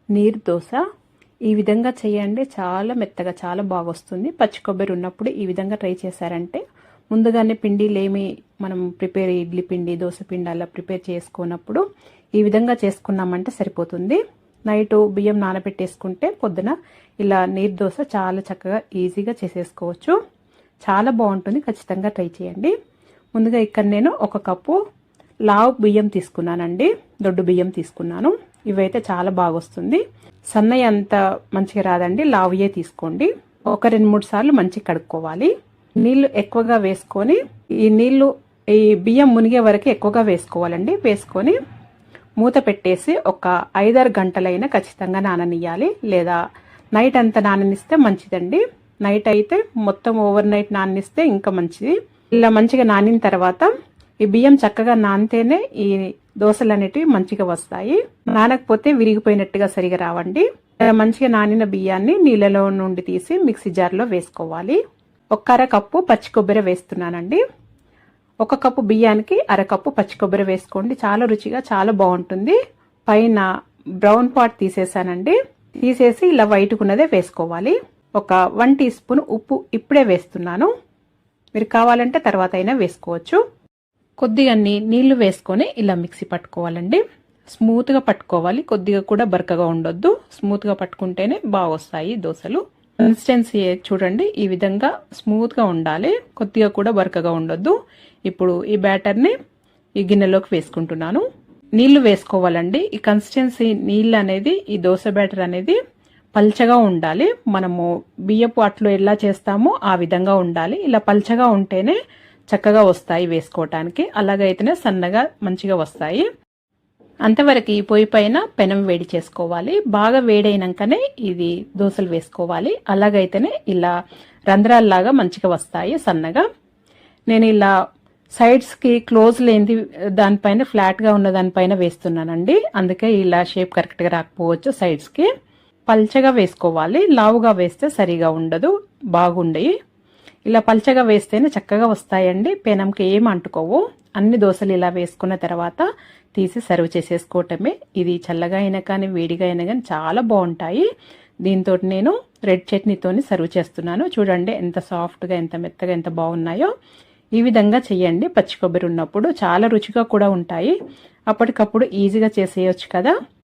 నీరు దోశ ఈ విధంగా చేయండి. చాలా మెత్తగా చాలా బాగా వస్తుంది. పచ్చి కొబ్బరి ఉన్నప్పుడు ఈ విధంగా ట్రై చేశారంటే ముందుగానే పిండిలేమి మనం ప్రిపేర్ ఇడ్లీ పిండి దోశ పిండి అలా ప్రిపేర్ చేసుకున్నప్పుడు ఈ విధంగా చేసుకున్నామంటే సరిపోతుంది. నైట్ బియ్యం నానబెట్టేసుకుంటే పొద్దున ఇలా నీరు దోశ చాలా చక్కగా ఈజీగా చేసేసుకోవచ్చు. చాలా బాగుంటుంది. ఖచ్చితంగా ట్రై చేయండి. ముందుగా ఇక్కడ నేను 1 కప్పు లావు బియ్యం తీసుకున్నానండి. దొడ్డు బియ్యం తీసుకున్నాను. ఇవైతే చాలా బాగా వస్తుంది. సన్నయ్య అంత మంచిగా రాదండి. లావుయే తీసుకోండి. ఒక 2-3 సార్లు మంచిగా కడుక్కోవాలి. నీళ్లు ఎక్కువగా వేసుకొని ఈ బియ్యం మునిగే వరకు ఎక్కువగా వేసుకోవాలండి. వేసుకొని మూత పెట్టేసి ఒక 5-6 గంటలైనా ఖచ్చితంగా నాననియాలి. లేదా నైట్ అంతా నాననిస్తే మంచిదండి. నైట్ అయితే మొత్తం ఓవర్ నైట్ నాననిస్తే ఇంకా మంచిది. ఇలా మంచిగా నానిన తర్వాత ఈ బియ్యం చక్కగా నానితేనే ఈ దోశలు అనేటివి మంచిగా వస్తాయి. నానకపోతే విరిగిపోయినట్టుగా సరిగా రావండి. మంచిగా నానిన బియ్యాన్ని నీళ్ళలో నుండి తీసి మిక్సీ జార్లో వేసుకోవాలి. 1/2 కప్పు పచ్చి కొబ్బరి వేస్తున్నానండి. 1 కప్పు బియ్యానికి 1/2 కప్పు పచ్చి కొబ్బరి వేసుకోండి. చాలా రుచిగా చాలా బాగుంటుంది. పైన బ్రౌన్ పార్ట్ తీసేసానండి. తీసేసి ఇలా వైట్కున్నదే వేసుకోవాలి. ఒక 1 టీ స్పూన్ ఉప్పు ఇప్పుడే వేస్తున్నాను. మీరు కావాలంటే తర్వాత అయినా వేసుకోవచ్చు. కొద్దిగా నీళ్లు వేసుకొని ఇలా మిక్సీ పట్టుకోవాలండి. స్మూత్గా పట్టుకోవాలి. కొద్దిగా కూడా బరకగా ఉండొద్దు. స్మూత్గా పట్టుకుంటేనే బాగా వస్తాయి దోశలు. కన్సిస్టెన్సీ చూడండి, ఈ విధంగా స్మూత్గా ఉండాలి. కొద్దిగా కూడా బరకగా ఉండొద్దు. ఇప్పుడు ఈ బ్యాటర్ని ఈ గిన్నెలోకి వేసుకుంటున్నాను. నీళ్లు వేసుకోవాలండి. ఈ కన్సిస్టెన్సీ నీళ్ళు అనేది ఈ దోశ బ్యాటర్ అనేది పల్చగా ఉండాలి. మనము బియ్యపు అట్లు ఎలా చేస్తామో ఆ విధంగా ఉండాలి. ఇలా పల్చగా ఉంటేనే చక్కగా వస్తాయి వేసుకోవటానికి. అలాగైతేనే సన్నగా మంచిగా వస్తాయి. అంతవరకు ఈ పొయ్యి పైన పెనం వేడి చేసుకోవాలి. బాగా వేడైనాకనే ఇది దోశలు వేసుకోవాలి. అలాగైతేనే ఇలా రంధ్రాల్లాగా మంచిగా వస్తాయి సన్నగా. నేను ఇలా సైడ్స్కి క్లోజ్ లేని దానిపైన ఫ్లాట్గా ఉన్న దానిపైన వేస్తున్నానండి. అందుకే ఇలా షేప్ కరెక్ట్గా రాకపోవచ్చు. సైడ్స్కి పల్చగా వేసుకోవాలి. లావుగా వేస్తే సరిగా ఉండదు, బాగుండయి. ఇలా పల్చగా వేస్తేనే చక్కగా వస్తాయండి. పెనంకి ఏం అంటుకోవు. అన్ని దోశలు ఇలా వేసుకున్న తర్వాత తీసి సర్వ్ చేసేసుకోవటమే. ఇది చల్లగా అయినా కానీ వేడిగా అయినా కానీ చాలా బాగుంటాయి. దీంతో నేను రెడ్ చట్నీతోని సర్వ్ చేస్తున్నాను. చూడండి ఎంత సాఫ్ట్గా ఎంత మెత్తగా ఎంత బాగున్నాయో. ఈ విధంగా చెయ్యండి. పచ్చి కొబ్బరి ఉన్నప్పుడు చాలా రుచిగా కూడా ఉంటాయి. అప్పటికప్పుడు ఈజీగా చేసేయచ్చు కదా.